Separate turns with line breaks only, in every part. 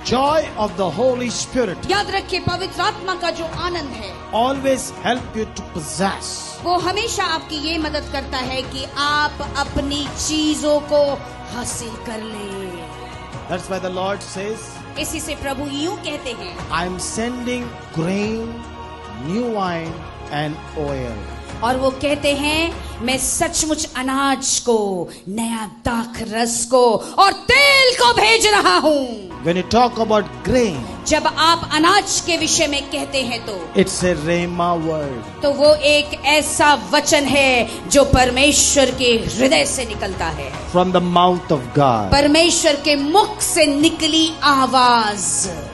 joy of the Holy Spirit
याद रखिए, पवित्र आत्मा का जो आनंद है
always help you to possess.
वो हमेशा आपकी ये मदद करता है कि आप अपनी चीजों को हासिल कर ले।
That's why the Lord says,
इसी से प्रभु यूं कहते हैं,
I am sending grain, new wine and oil.
और वो कहते हैं, मैं सचमुच अनाज को, नया दाख रस को और तेल को भेज रहा हूँ।
When you talk about grain,
जब आप अनाज के विषय में कहते हैं तो
it's a rhema word.
तो वो एक ऐसा वचन है जो परमेश्वर के हृदय से निकलता है,
From the mouth of God.
परमेश्वर के मुख से निकली आवाज।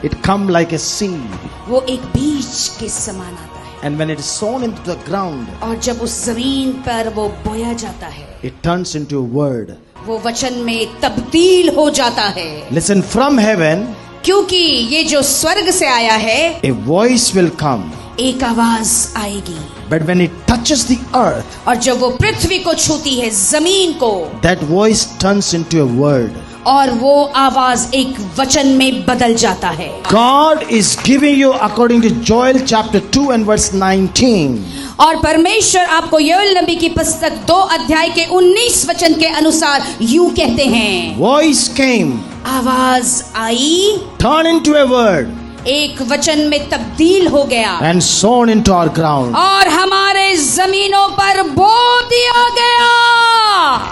It come like a seed.
वो एक बीज के समान आता है,
And when it is sown into the ground,
और जब उस जमीन पर वो बोया जाता है,
it turns into a word.
वो वचन में तब्दील हो जाता है।
Listen, from heaven,
क्योंकि ये जो स्वर्ग से आया है,
a voice will come.
एक आवाज आएगी,
But when it touches the earth,
और जब वो पृथ्वी को छूती है, जमीन को,
that voice turns into a word.
और वो आवाज एक वचन में बदल जाता है।
God is giving you, according to Joel chapter 2 and verse 19,
और परमेश्वर आपको योएल नबी की पुस्तक 2 अध्याय के 19 वचन के अनुसार यूं कहते हैं,
voice came,
आवाज आई,
turned into a word,
एक वचन में तब्दील हो गया,
and sown into our ground.
और हमारे जमीनों पर बो दिया गया।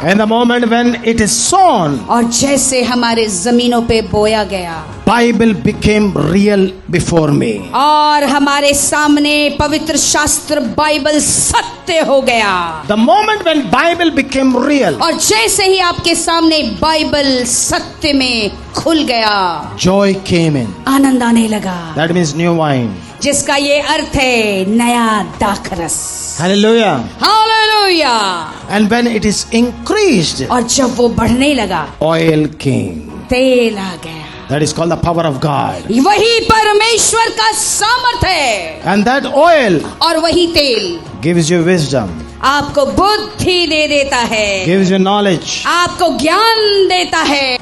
And the moment when it is sown,
और जैसे हमारे जमीनों पे बोया गया,
Bible became real before me.
और हमारे सामने पवित्र शास्त्र बाइबल सत्य हो गया।
The moment when Bible became real,
और जैसे ही आपके सामने बाइबल सत्य में खुल गया,
joy came in.
आनंद आने लगा,
That means new wine.
जिसका ये अर्थ है नया दाखरस।
Hallelujah.
Hallelujah.
And when it is increased,
और जब वो बढ़ने लगा,
oil came.
तेल आ गया।
That is called the power of God.
वही परमेश्वर का सामर्थ है,
And that oil
और वही तेल
gives you wisdom,
आपको बुद्धि दे देता है,
gives you knowledge,
आपको ज्ञान देता है,